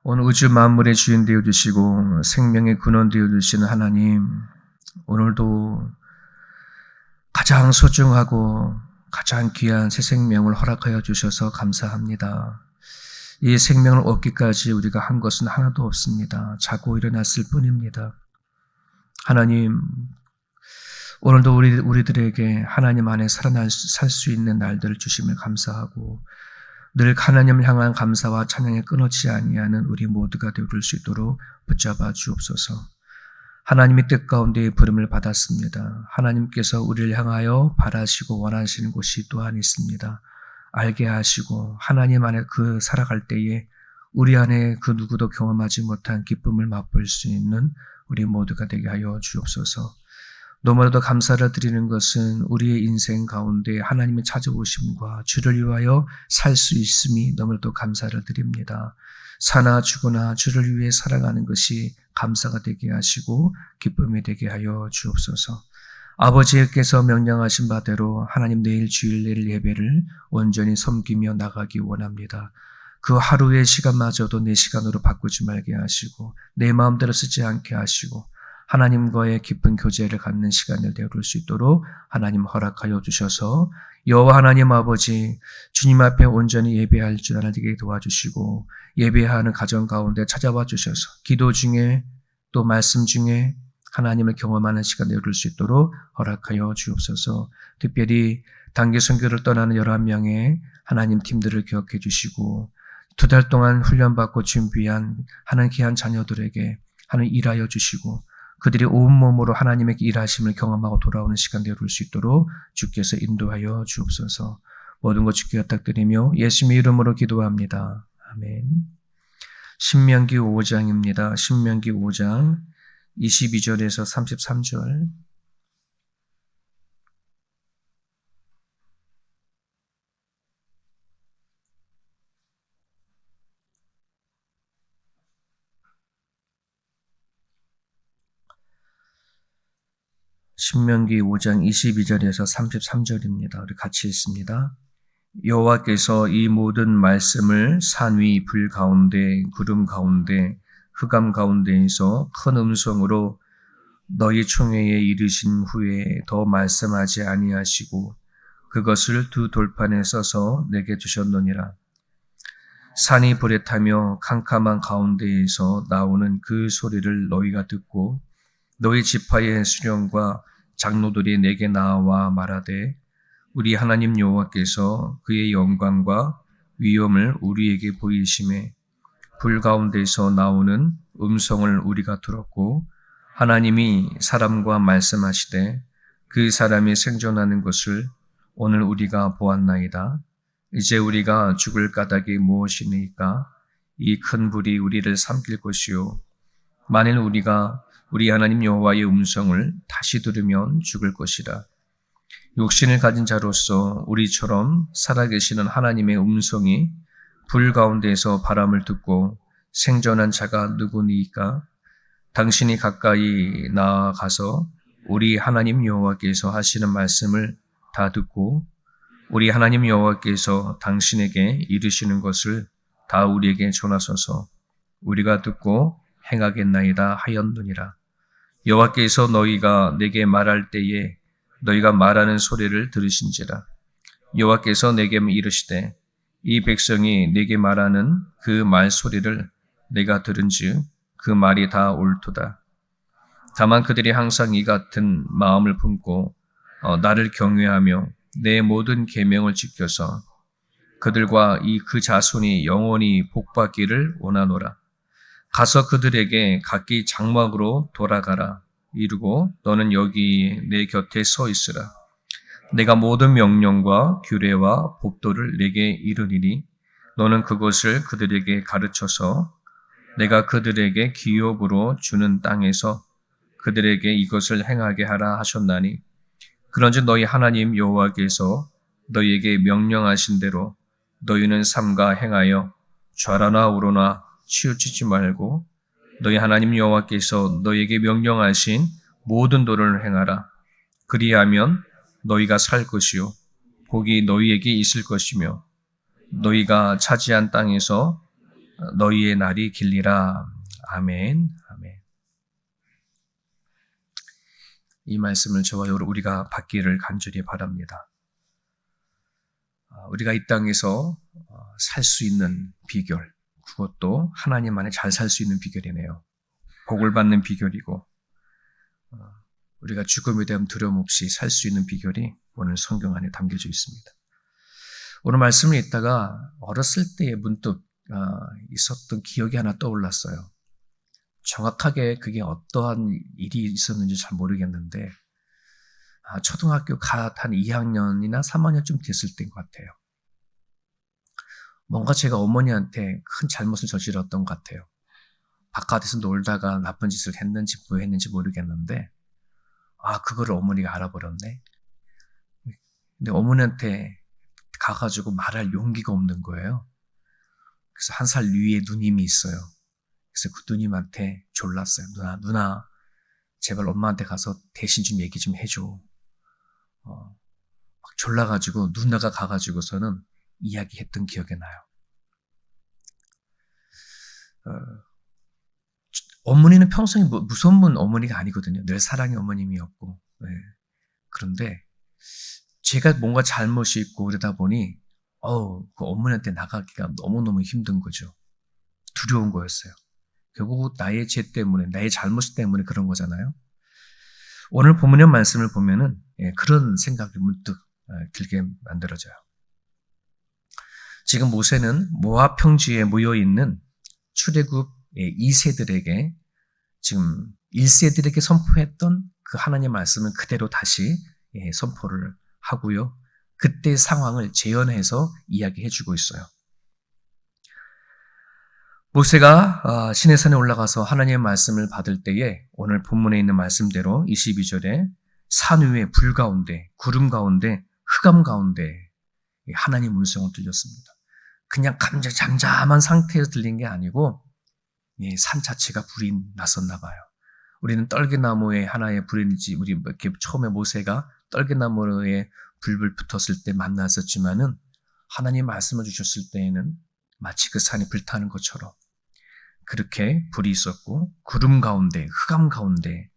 오늘 우주 만물의 주인 되어 주시고 생명의 근원 되어 주시는 하나님, 오늘도 가장 소중하고 가장 귀한 새 생명을 허락하여 주셔서 감사합니다. 이 생명을 얻기까지 우리가 한 것은 하나도 없습니다. 자고 일어났을 뿐입니다. 하나님, 오늘도 우리들에게 하나님 안에 살 수 있는 날들을 주심을 감사하고 늘 하나님을 향한 감사와 찬양에 끊어지지 아니하는 우리 모두가 되어줄 수 있도록 붙잡아 주옵소서. 하나님의 뜻 가운데 부름을 받았습니다. 하나님께서 우리를 향하여 바라시고 원하시는 곳이 또한 있습니다. 알게 하시고 하나님 안에 살아갈 때에 우리 안에 그 누구도 경험하지 못한 기쁨을 맛볼 수 있는 우리 모두가 되게 하여 주옵소서. 너무나도 감사를 드리는 것은 우리의 인생 가운데 하나님의 찾아오심과 주를 위하여 살 수 있음이 너무나도 감사를 드립니다. 사나 죽으나 주를 위해 살아가는 것이 감사가 되게 하시고 기쁨이 되게 하여 주옵소서. 아버지께서 명령하신 바대로 하나님 내일 주일 예배를 온전히 섬기며 나가기 원합니다. 그 하루의 시간마저도 내 시간으로 바꾸지 말게 하시고 내 마음대로 쓰지 않게 하시고 하나님과의 깊은 교제를 갖는 시간을 되어줄 수 있도록 하나님 허락하여 주셔서 여호와 하나님 아버지 주님 앞에 온전히 예배할 줄 알게 도와주시고 예배하는 가정 가운데 찾아와 주셔서 기도 중에 또 말씀 중에 하나님을 경험하는 시간 되어줄 수 있도록 허락하여 주옵소서. 특별히 단기 선교를 떠나는 11명의 하나님 팀들을 기억해 주시고 2달 동안 훈련받고 준비한 하나님 귀한 자녀들에게 하나님 일하여 주시고 그들이 온몸으로 하나님의 일하심을 경험하고 돌아오는 시간 되어줄 수 있도록 주께서 인도하여 주옵소서. 모든 것 주께 부탁드리며 예수님의 이름으로 기도합니다. 아멘. 신명기 5장입니다. 신명기 5장 22절에서 33절. 신명기 5장 22절에서 33절입니다. 우리 같이 읽습니다. 여호와께서 이 모든 말씀을 산 위 불 가운데 구름 가운데 흑암 가운데에서 큰 음성으로 너희 총회에 이르신 후에 더 말씀하지 아니하시고 그것을 두 돌판에 써서 내게 주셨느니라. 산이 불에 타며 캄캄한 가운데에서 나오는 그 소리를 너희가 듣고 너희 지파의 수령과 장로들이 내게 나와 말하되 우리 하나님 여호와께서 그의 영광과 위엄을 우리에게 보이심에 불 가운데서 나오는 음성을 우리가 들었고 하나님이 사람과 말씀하시되 그 사람이 생존하는 것을 오늘 우리가 보았나이다. 이제 우리가 죽을 까닭이 무엇이니까 이 큰 불이 우리를 삼킬 것이요 만일 우리가 우리 하나님 여호와의 음성을 다시 들으면 죽을 것이라. 육신을 가진 자로서 우리처럼 살아계시는 하나님의 음성이 불 가운데에서 바람을 듣고 생존한 자가 누구니까? 당신이 가까이 나아가서 우리 하나님 여호와께서 하시는 말씀을 다 듣고 우리 하나님 여호와께서 당신에게 이르시는 것을 다 우리에게 전하소서. 우리가 듣고 행하겠나이다 하였느니라. 여호와께서 너희가 내게 말할 때에 너희가 말하는 소리를 들으신지라. 여호와께서 내게 이르시되 이 백성이 내게 말하는 그 말소리를 내가 들은즉 그 말이 다 옳도다. 다만 그들이 항상 이 같은 마음을 품고 나를 경외하며 내 모든 계명을 지켜서 그들과 그 자손이 영원히 복받기를 원하노라. 가서 그들에게 각기 장막으로 돌아가라. 이르고 너는 여기 내 곁에 서 있으라. 내가 모든 명령과 규례와 법도를 내게 이르리니 너는 그것을 그들에게 가르쳐서 내가 그들에게 기업으로 주는 땅에서 그들에게 이것을 행하게 하라 하셨나니 그런즉 너희 하나님 여호와께서 너희에게 명령하신 대로 너희는 삼가 행하여 좌라나 우로나 치우치지 말고 너희 하나님 여호와께서 너희에게 명령하신 모든 도를 행하라. 그리하면 너희가 살 것이요 복이 너희에게 있을 것이며 너희가 차지한 땅에서 너희의 날이 길리라. 아멘. 아멘. 이 말씀을 저와 우리가 받기를 간절히 바랍니다. 우리가 이 땅에서 살 수 있는 비결, 그것도 하나님 안에 잘 살 수 있는 비결이네요. 복을 받는 비결이고, 우리가 죽음에 대한 두려움 없이 살 수 있는 비결이 오늘 성경 안에 담겨져 있습니다. 오늘 말씀을 읽다가 어렸을 때에 문득 있었던 기억이 하나 떠올랐어요. 정확하게 그게 어떠한 일이 있었는지 잘 모르겠는데 초등학교 한 2학년이나 3학년쯤 됐을 때인 것 같아요. 뭔가 제가 어머니한테 큰 잘못을 저질렀던 것 같아요. 바깥에서 놀다가 나쁜 짓을 했는지 뭐 했는지 모르겠는데 그거를 어머니가 알아버렸네. 근데 어머니한테 가가지고 말할 용기가 없는 거예요. 그래서 1살 위에 누님이 있어요. 그래서 그 누님한테 졸랐어요. 누나 제발 엄마한테 가서 대신 좀 얘기 좀 해줘. 막 졸라가지고 누나가 가가지고서는 이야기했던 기억이 나요. 어머니는 평소에 무서운 어머니가 아니거든요. 늘 사랑의 어머님이었고. 네. 그런데 제가 뭔가 잘못이 있고 그러다 보니 그 어머니한테 나가기가 너무너무 힘든 거죠. 두려운 거였어요. 결국 나의 죄 때문에, 나의 잘못 때문에 그런 거잖아요. 오늘 본문의 말씀을 보면은 그런 생각이 문득 들게 만들어져요. 지금 모세는 모압 평지에 모여있는 출애굽 2세들에게 지금 1세들에게 선포했던 그 하나님의 말씀을 그대로 다시 선포를 하고요. 그때 상황을 재현해서 이야기해주고 있어요. 모세가 시내산에 올라가서 하나님의 말씀을 받을 때에 오늘 본문에 있는 말씀대로 22절에 산 위에 불 가운데, 구름 가운데, 흑암 가운데 하나님의 음성을 들렸습니다. 그냥 잠잠한 상태에서 들린 게 아니고 산 자체가 불이 났었나 봐요. 우리는 떨기나무에 하나의 불인지 우리 이렇게 처음에 모세가 떨기나무에 불 붙었을 때 만났었지만은 하나님 말씀을 주셨을 때에는 마치 그 산이 불타는 것처럼 그렇게 불이 있었고 구름 가운데 흑암 가운데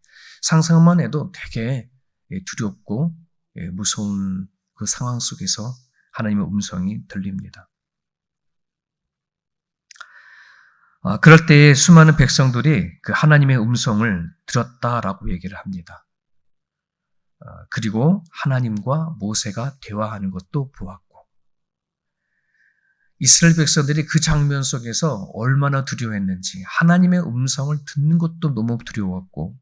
상상만 해도 되게 두렵고 무서운 그 상황 속에서 하나님의 음성이 들립니다. 그럴 때에 수많은 백성들이 그 하나님의 음성을 들었다라고 얘기를 합니다. 그리고 하나님과 모세가 대화하는 것도 보았고 이스라엘 백성들이 그 장면 속에서 얼마나 두려워했는지 하나님의 음성을 듣는 것도 너무 두려웠고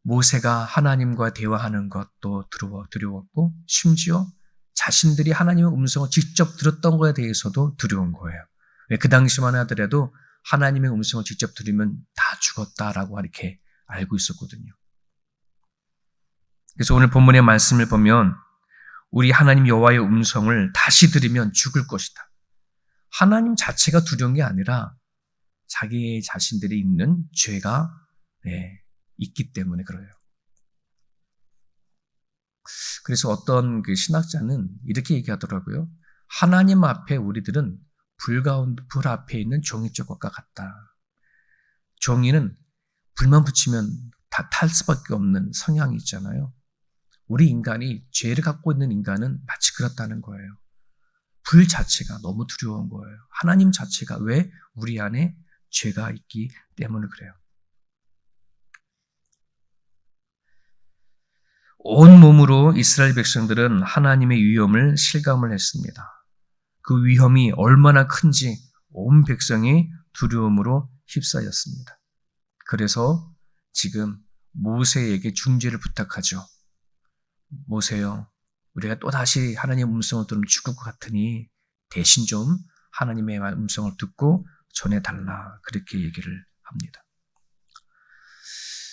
모세가 하나님과 대화하는 것도 두려웠고 심지어 자신들이 하나님의 음성을 직접 들었던 것에 대해서도 두려운 거예요. 왜 그 당시만 하더라도 하나님의 음성을 직접 들으면 다 죽었다라고 이렇게 알고 있었거든요. 그래서 오늘 본문의 말씀을 보면 우리 하나님 여호와의 음성을 다시 들으면 죽을 것이다. 하나님 자체가 두려운 게 아니라 자기 자신들이 있는 죄가 있기 때문에 그래요. 그래서 어떤 그 신학자는 이렇게 얘기하더라고요. 하나님 앞에 우리들은 불 앞에 있는 종이쪽과 같다. 종이는 불만 붙이면 다 탈 수밖에 없는 성향이 있잖아요. 우리 인간이 죄를 갖고 있는 인간은 마치 그렇다는 거예요. 불 자체가 너무 두려운 거예요. 하나님 자체가 왜 우리 안에 죄가 있기 때문에 그래요. 온 몸으로 이스라엘 백성들은 하나님의 위엄을 실감을 했습니다. 그 위엄이 얼마나 큰지 온 백성이 두려움으로 휩싸였습니다. 그래서 지금 모세에게 중재를 부탁하죠. 모세요, 우리가 또다시 하나님의 음성을 들으면 죽을 것 같으니 대신 좀 하나님의 음성을 듣고 전해달라. 그렇게 얘기를 합니다.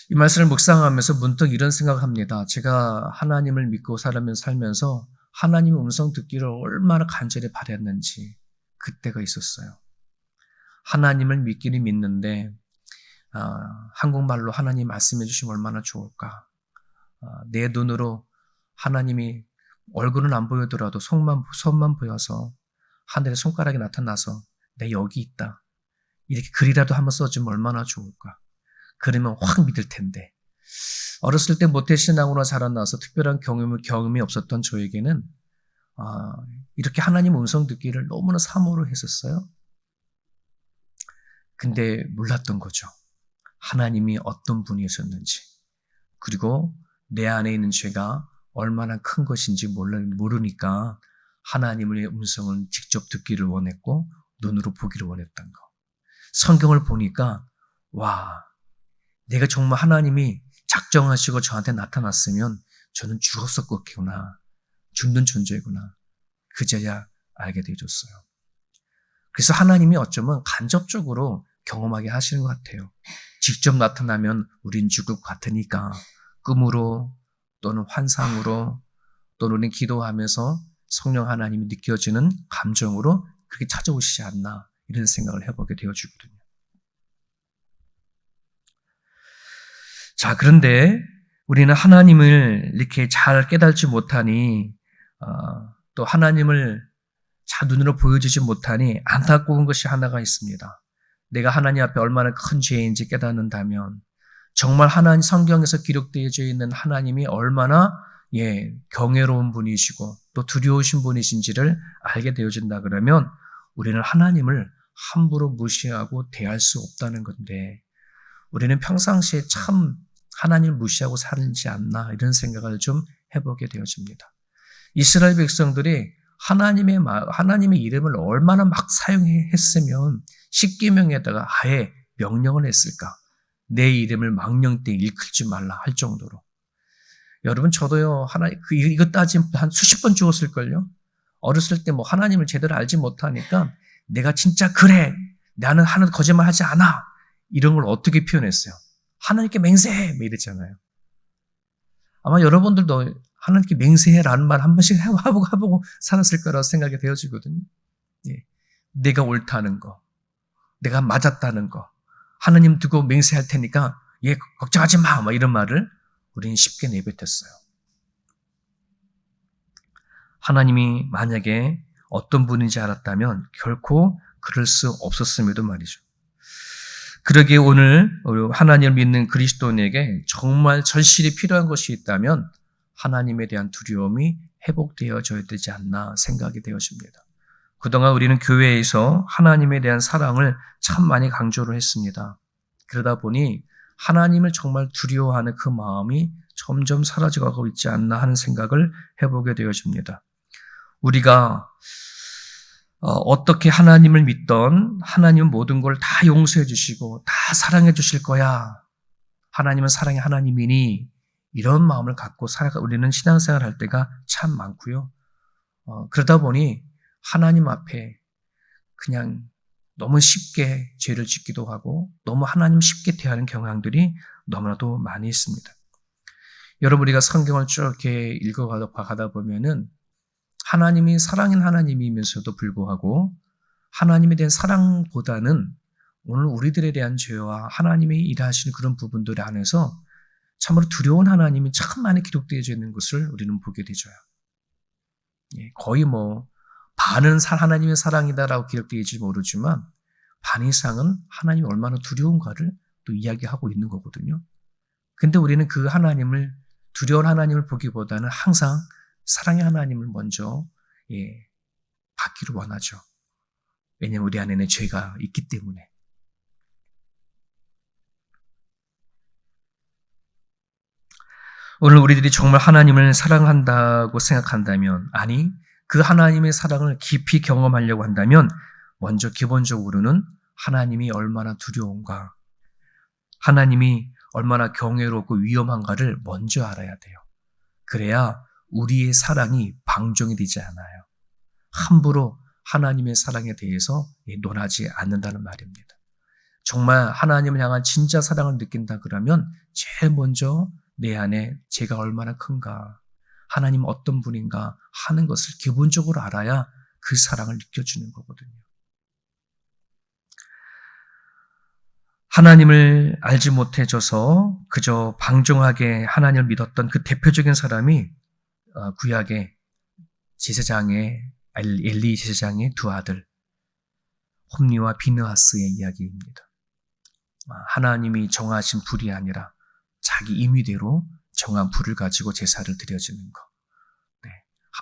이 말씀을 묵상하면서 문득 이런 생각을 합니다. 제가 하나님을 믿고 살면서 하나님의 음성 듣기를 얼마나 간절히 바랐는지 그때가 있었어요. 하나님을 믿기는 믿는데 한국말로 하나님 말씀해 주시면 얼마나 좋을까. 내 눈으로 하나님이 얼굴은 안 보이더라도 손만 보여서 하늘에 손가락이 나타나서 내 여기 있다. 이렇게 글이라도 한번 써주면 얼마나 좋을까. 그러면 확 믿을 텐데. 어렸을 때 모태신앙으로 자라나서 특별한 경험이 없었던 저에게는 이렇게 하나님 음성 듣기를 너무나 사모를 했었어요. 근데 몰랐던 거죠. 하나님이 어떤 분이셨는지, 그리고 내 안에 있는 죄가 얼마나 큰 것인지 모르니까 하나님의 음성을 직접 듣기를 원했고 눈으로 보기를 원했던 거. 성경을 보니까 와, 내가 정말 하나님이 작정하시고 저한테 나타났으면 저는 죽었었겠구나. 죽는 존재구나. 그제야 알게 되어졌어요. 그래서 하나님이 어쩌면 간접적으로 경험하게 하시는 것 같아요. 직접 나타나면 우린 죽을 것 같으니까 꿈으로 또는 환상으로 또는 우린 기도하면서 성령 하나님이 느껴지는 감정으로 그렇게 찾아오시지 않나 이런 생각을 해보게 되어주거든요. 자, 그런데 우리는 하나님을 이렇게 잘 깨닫지 못하니 또 하나님을 잘 눈으로 보여주지 못하니 안타까운 것이 하나가 있습니다. 내가 하나님 앞에 얼마나 큰 죄인지 깨닫는다면 정말 하나님 성경에서 기록되어져 있는 하나님이 얼마나 경외로운 분이시고 또 두려우신 분이신지를 알게 되어진다 그러면 우리는 하나님을 함부로 무시하고 대할 수 없다는 건데 우리는 평상시에 참 하나님을 무시하고 살지 않나 이런 생각을 좀 해보게 되어집니다. 이스라엘 백성들이 하나님의 이름을 얼마나 막 사용했으면 십계명에다가 아예 명령을 했을까? 내 이름을 망령 때 일컬지 말라 할 정도로. 여러분 저도요 이거 따지면 한 수십 번 죽었을걸요. 어렸을 때 하나님을 제대로 알지 못하니까 내가 진짜 그래 나는 하나도 거짓말하지 않아 이런 걸 어떻게 표현했어요? 하나님께 맹세해 이랬잖아요. 아마 여러분들도 하나님께 맹세해라는 말 한 번씩 해보고 살았을 거라고 생각이 되어지거든요. 내가 옳다는 거, 내가 맞았다는 거, 하나님 두고 맹세할 테니까 걱정하지 마 이런 말을 우리는 쉽게 내뱉었어요. 하나님이 만약에 어떤 분인지 알았다면 결코 그럴 수 없었음에도 말이죠. 그러기에 오늘 하나님을 믿는 그리스도인에게 정말 절실히 필요한 것이 있다면 하나님에 대한 두려움이 회복되어져야 되지 않나 생각이 되어집니다. 그동안 우리는 교회에서 하나님에 대한 사랑을 참 많이 강조를 했습니다. 그러다 보니 하나님을 정말 두려워하는 그 마음이 점점 사라져가고 있지 않나 하는 생각을 해보게 되어집니다. 우리가 어떻게 하나님을 믿던 하나님은 모든 걸 다 용서해 주시고 다 사랑해 주실 거야. 하나님은 사랑의 하나님이니 이런 마음을 갖고 우리는 신앙생활 할 때가 참 많고요. 그러다 보니 하나님 앞에 그냥 너무 쉽게 죄를 짓기도 하고 너무 하나님 쉽게 대하는 경향들이 너무나도 많이 있습니다. 여러분 우리가 성경을 쭉 이렇게 읽어가다 보면은 하나님이 사랑인 하나님이면서도 불구하고 하나님에 대한 사랑보다는 오늘 우리들에 대한 죄와 하나님이 일하시는 그런 부분들 안에서 참으로 두려운 하나님이 참 많이 기록되어져 있는 것을 우리는 보게 되죠. 거의 반은 하나님의 사랑이다라고 기록되어질지 모르지만 반 이상은 하나님이 얼마나 두려운가를 또 이야기하고 있는 거거든요. 근데 우리는 그 하나님을 두려운 하나님을 보기보다는 항상 사랑의 하나님을 먼저 받기를 원하죠. 왜냐하면 우리 안에는 죄가 있기 때문에. 오늘 우리들이 정말 하나님을 사랑한다고 생각한다면 아니 그 하나님의 사랑을 깊이 경험하려고 한다면 먼저 기본적으로는 하나님이 얼마나 두려운가 하나님이 얼마나 경외롭고 위험한가를 먼저 알아야 돼요. 그래야 우리의 사랑이 방종이 되지 않아요. 함부로 하나님의 사랑에 대해서 논하지 않는다는 말입니다. 정말 하나님을 향한 진짜 사랑을 느낀다 그러면 제일 먼저 내 안에 제가 얼마나 큰가, 하나님 어떤 분인가 하는 것을 기본적으로 알아야 그 사랑을 느껴주는 거거든요. 하나님을 알지 못해져서 그저 방종하게 하나님을 믿었던 그 대표적인 사람이 구약의 제사장의 엘리 제사장의 두 아들 홈리와 비느하스의 이야기입니다. 하나님이 정하신 불이 아니라 자기 임의대로 정한 불을 가지고 제사를 드려지는 것. 네.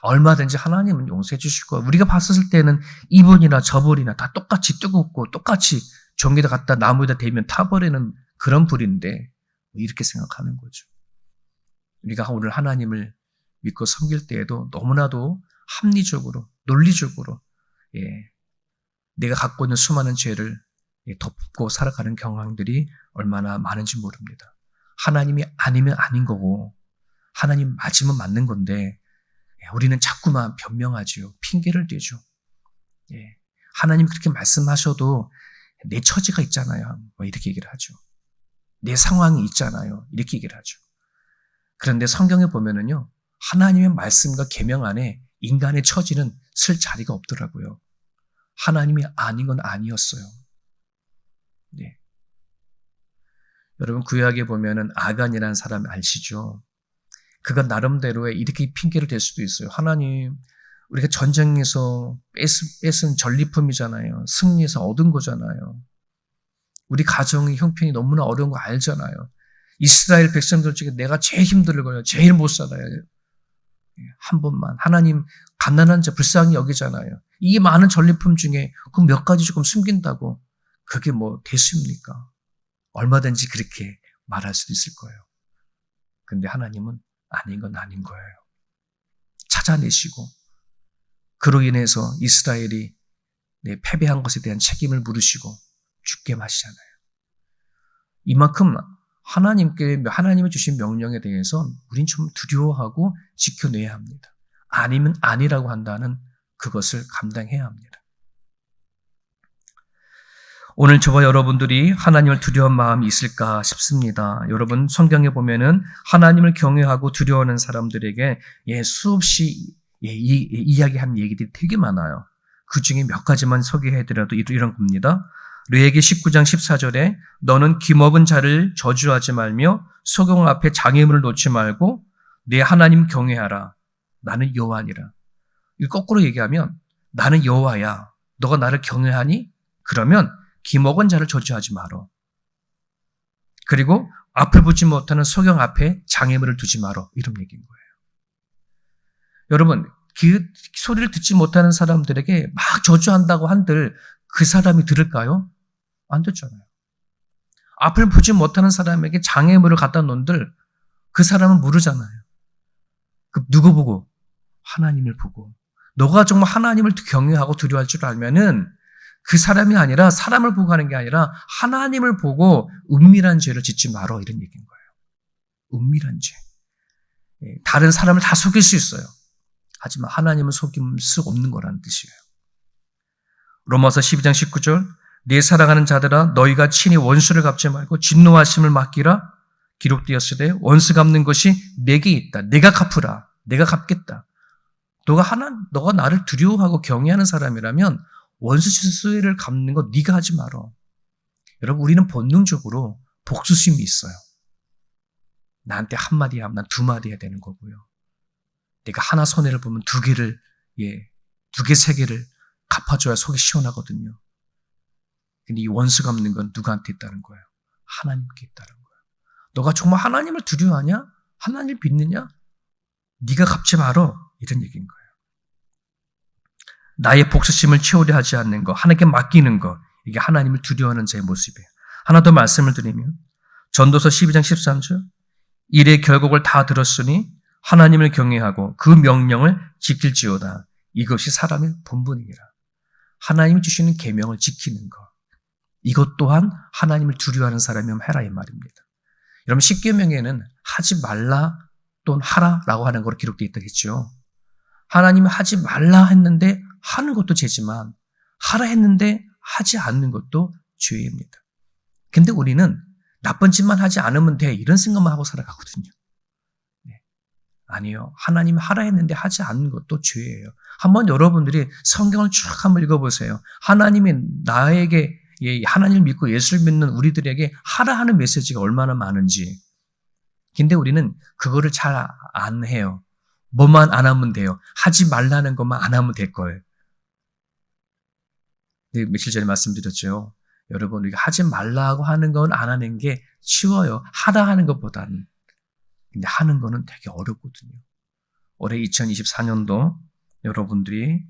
얼마든지 하나님은 용서해 주실 거예요. 우리가 봤을 때는 이 불이나 저 불이나 다 똑같이 뜨겁고 똑같이 종에다 갖다 나무에다 대면 타버리는 그런 불인데 이렇게 생각하는 거죠. 우리가 오늘 하나님을 믿고 섬길 때에도 너무나도 합리적으로, 논리적으로 내가 갖고 있는 수많은 죄를 덮고 살아가는 경향들이 얼마나 많은지 모릅니다. 하나님이 아니면 아닌 거고 하나님 맞으면 맞는 건데 우리는 자꾸만 변명하지요. 핑계를 대죠. 하나님 그렇게 말씀하셔도 내 처지가 있잖아요. 이렇게 얘기를 하죠. 내 상황이 있잖아요. 이렇게 얘기를 하죠. 그런데 성경에 보면은요, 하나님의 말씀과 계명 안에 인간의 처지는 쓸 자리가 없더라고요. 하나님이 아닌 건 아니었어요. 네. 여러분 구약에 보면은 아간이라는 사람 아시죠? 그가 나름대로의 이렇게 핑계를 댈 수도 있어요. 하나님, 우리가 전쟁에서 뺏은 전리품이잖아요. 승리해서 얻은 거잖아요. 우리 가정의 형편이 너무나 어려운 거 알잖아요. 이스라엘 백성들 중에 내가 제일 힘들어요. 제일 못 살아요. 한 번만. 하나님 가난한 자 불쌍히 여기잖아요. 이 많은 전리품 중에 그 몇 가지 조금 숨긴다고 그게 뭐 대수입니까? 얼마든지 그렇게 말할 수도 있을 거예요. 근데 하나님은 아닌 건 아닌 거예요. 찾아내시고 그로 인해서 이스라엘이 패배한 것에 대한 책임을 물으시고 죽게 하시잖아요. 이만큼 하나님이 주신 명령에 대해서 우린 좀 두려워하고 지켜내야 합니다. 아니면 아니라고 한다는 그것을 감당해야 합니다. 오늘 저와 여러분들이 하나님을 두려운 마음이 있을까 싶습니다. 여러분 성경에 보면은 하나님을 경외하고 두려워하는 사람들에게 수없이 이야기한 얘기들이 되게 많아요. 그 중에 몇 가지만 소개해드려도 이런 겁니다. 르에기 19장 14절에 너는 기먹은 자를 저주하지 말며 소경 앞에 장애물을 놓지 말고 내 하나님 경외하라. 나는 여호와니라. 이거 거꾸로 얘기하면 나는 여호와야. 너가 나를 경외하니? 그러면 기먹은 자를 저주하지 마라. 그리고 앞을 보지 못하는 소경 앞에 장애물을 두지 마라. 이런 얘기인 거예요. 여러분 그 소리를 듣지 못하는 사람들에게 막 저주한다고 한들 그 사람이 들을까요? 안 듣잖아요. 앞을 보지 못하는 사람에게 장애물을 갖다 놓은들 그 사람은 모르잖아요. 누구 보고? 하나님을 보고. 너가 정말 하나님을 경외하고 두려워할 줄 알면은 그 사람이 아니라 사람을 보고 하는 게 아니라 하나님을 보고 은밀한 죄를 짓지 마라 이런 얘기인 거예요. 은밀한 죄. 다른 사람을 다 속일 수 있어요. 하지만 하나님은 속일 수 없는 거라는 뜻이에요. 로마서 12장 19절 내 사랑하는 자들아 너희가 친히 원수를 갚지 말고 진노하심을 맡기라. 기록되었으되 원수 갚는 것이 내게 있다. 내가 갚으라. 내가 갚겠다. 너가 나를 두려워하고 경외하는 사람이라면 원수 수혜를 갚는 거 네가 하지 마라. 여러분 우리는 본능적으로 복수심이 있어요. 나한테 한마디 하면 난 2마디 해야 되는 거고요. 내가 하나 손해를 보면 2개를 2개 3개를 갚아줘야 속이 시원하거든요. 근데 이 원수 갚는 건 누구한테 있다는 거예요? 하나님께 있다는 거예요. 너가 정말 하나님을 두려워하냐? 하나님을 믿느냐? 네가 갚지 마라. 이런 얘기인 거예요. 나의 복수심을 채우려 하지 않는 거, 하나님께 맡기는 거, 이게 하나님을 두려워하는 자의 모습이에요. 하나 더 말씀을 드리면 전도서 12장 13절 일의 결국을 다 들었으니 하나님을 경외하고 그 명령을 지킬지어다. 이것이 사람의 본분이니라. 하나님이 주시는 계명을 지키는 것. 이것 또한 하나님을 두려워하는 사람이면 해라 이 말입니다. 여러분 10계명에는 하지 말라 또는 하라라고 하는 거로 기록되어 있다겠죠. 하나님이 하지 말라 했는데 하는 것도 죄지만 하라 했는데 하지 않는 것도 죄입니다. 근데 우리는 나쁜 짓만 하지 않으면 돼 이런 생각만 하고 살아가거든요. 아니요. 하나님이 하라 했는데 하지 않는 것도 죄예요. 한번 여러분들이 성경을 쭉 한번 읽어보세요. 하나님이 나에게 하나님을 믿고 예수를 믿는 우리들에게 하라 하는 메시지가 얼마나 많은지. 근데 우리는 그거를 잘 안 해요. 뭐만 안 하면 돼요. 하지 말라는 것만 안 하면 될 거예요. 네, 며칠 전에 말씀드렸죠. 여러분, 우리가 하지 말라고 하는 건 안 하는 게 쉬워요. 하라 하는 것보다는. 근데 하는 거는 되게 어렵거든요. 올해 2024년도 여러분들이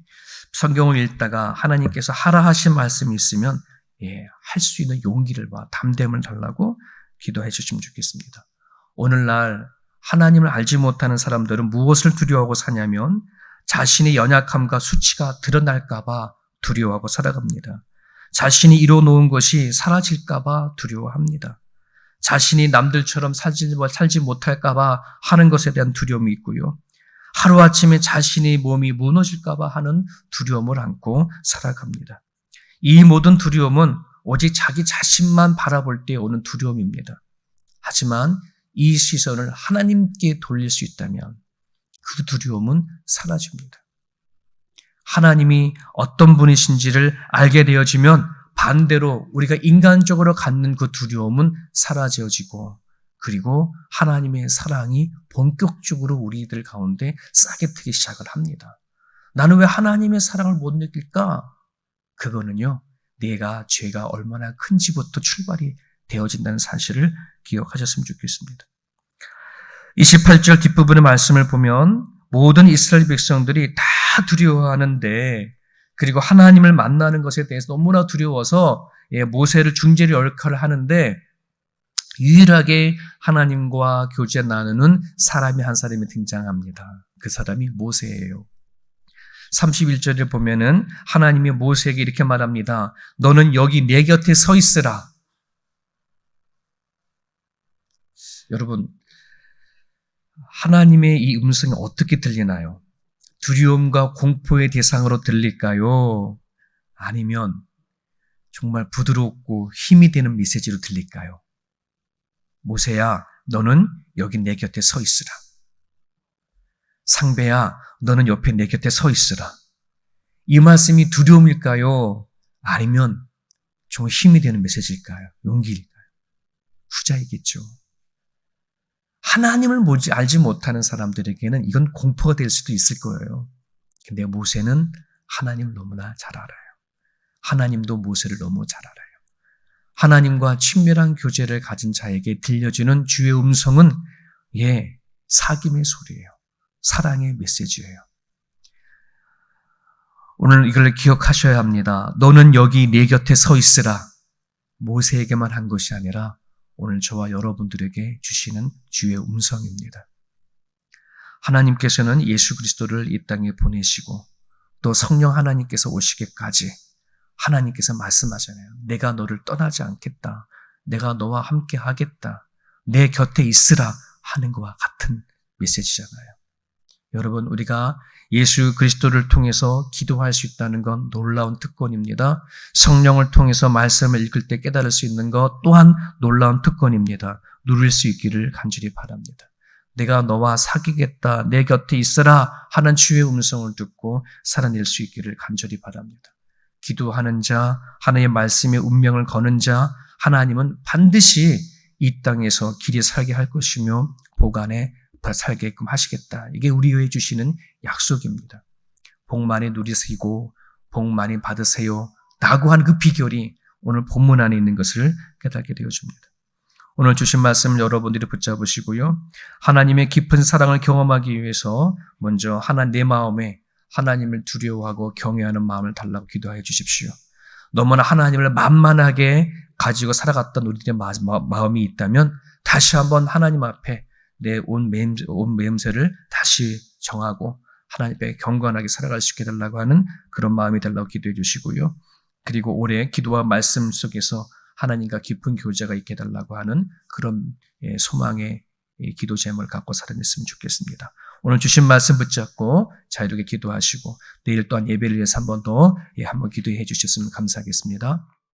성경을 읽다가 하나님께서 하라 하신 말씀이 있으면 할 수 있는 용기를 담대함을 달라고 기도해 주시면 좋겠습니다. 오늘날 하나님을 알지 못하는 사람들은 무엇을 두려워하고 사냐면 자신의 연약함과 수치가 드러날까 봐 두려워하고 살아갑니다. 자신이 이뤄놓은 것이 사라질까 봐 두려워합니다. 자신이 남들처럼 살지 못할까 봐 하는 것에 대한 두려움이 있고요. 하루아침에 자신의 몸이 무너질까 봐 하는 두려움을 안고 살아갑니다. 이 모든 두려움은 오직 자기 자신만 바라볼 때 오는 두려움입니다. 하지만 이 시선을 하나님께 돌릴 수 있다면 그 두려움은 사라집니다. 하나님이 어떤 분이신지를 알게 되어지면 반대로 우리가 인간적으로 갖는 그 두려움은 사라져지고 그리고 하나님의 사랑이 본격적으로 우리들 가운데 싹이 트기 시작을 합니다. 나는 왜 하나님의 사랑을 못 느낄까? 그거는요, 내가 죄가 얼마나 큰지부터 출발이 되어진다는 사실을 기억하셨으면 좋겠습니다. 28절 뒷부분의 말씀을 보면 모든 이스라엘 백성들이 다 두려워하는데 그리고 하나님을 만나는 것에 대해서 너무나 두려워서 모세를 중재를 역할을 하는데 유일하게 하나님과 교제 나누는 사람이 한 사람이 등장합니다. 그 사람이 모세예요. 31절에 보면은 하나님이 모세에게 이렇게 말합니다. 너는 여기 내 곁에 서 있으라. 여러분, 하나님의 이 음성이 어떻게 들리나요? 두려움과 공포의 대상으로 들릴까요? 아니면 정말 부드럽고 힘이 되는 메시지로 들릴까요? 모세야, 너는 여기 내 곁에 서 있으라. 상배야, 너는 옆에 내 곁에 서 있으라. 이 말씀이 두려움일까요? 아니면 좀 힘이 되는 메시지일까요? 용기일까요? 후자이겠죠. 하나님을 알지 못하는 사람들에게는 이건 공포가 될 수도 있을 거예요. 근데 모세는 하나님을 너무나 잘 알아요. 하나님도 모세를 너무 잘 알아요. 하나님과 친밀한 교제를 가진 자에게 들려주는 주의 음성은 사귐의 소리예요. 사랑의 메시지예요. 오늘 이걸 기억하셔야 합니다. 너는 여기 내 곁에 서 있으라. 모세에게만 한 것이 아니라 오늘 저와 여러분들에게 주시는 주의 음성입니다. 하나님께서는 예수 그리스도를 이 땅에 보내시고 또 성령 하나님께서 오시기까지 하나님께서 말씀하잖아요. 내가 너를 떠나지 않겠다. 내가 너와 함께 하겠다. 내 곁에 있으라 하는 것과 같은 메시지잖아요. 여러분, 우리가 예수 그리스도를 통해서 기도할 수 있다는 건 놀라운 특권입니다. 성령을 통해서 말씀을 읽을 때 깨달을 수 있는 것 또한 놀라운 특권입니다. 누릴 수 있기를 간절히 바랍니다. 내가 너와 사귀겠다, 내 곁에 있으라 하는 주의 음성을 듣고 살아낼 수 있기를 간절히 바랍니다. 기도하는 자, 하나님의 말씀의 운명을 거는 자, 하나님은 반드시 이 땅에서 길이 살게 할 것이며 복 안에 살게끔 하시겠다. 이게 우리에게 주시는 약속입니다. 복 많이 누리시고 복 많이 받으세요 라고 하는 그 비결이 오늘 본문 안에 있는 것을 깨닫게 되어줍니다. 오늘 주신 말씀 여러분들이 붙잡으시고요. 하나님의 깊은 사랑을 경험하기 위해서 먼저 내 마음에 하나님을 두려워하고 경외하는 마음을 달라고 기도해 주십시오. 너무나 하나님을 만만하게 가지고 살아갔던 우리들의 마음이 있다면 다시 한번 하나님 앞에 내 온 매임새를 다시 정하고 하나님 앞에 경건하게 살아갈 수 있게 해달라고 하는 그런 마음이 달라고 기도해 주시고요. 그리고 올해 기도와 말씀 속에서 하나님과 깊은 교제가 있게 해달라고 하는 그런 소망의 기도 제목을 갖고 살아냈으면 좋겠습니다. 오늘 주신 말씀 붙잡고 자유롭게 기도하시고 내일 또한 예배를 위해서 한 번 더 한번 기도해 주셨으면 감사하겠습니다.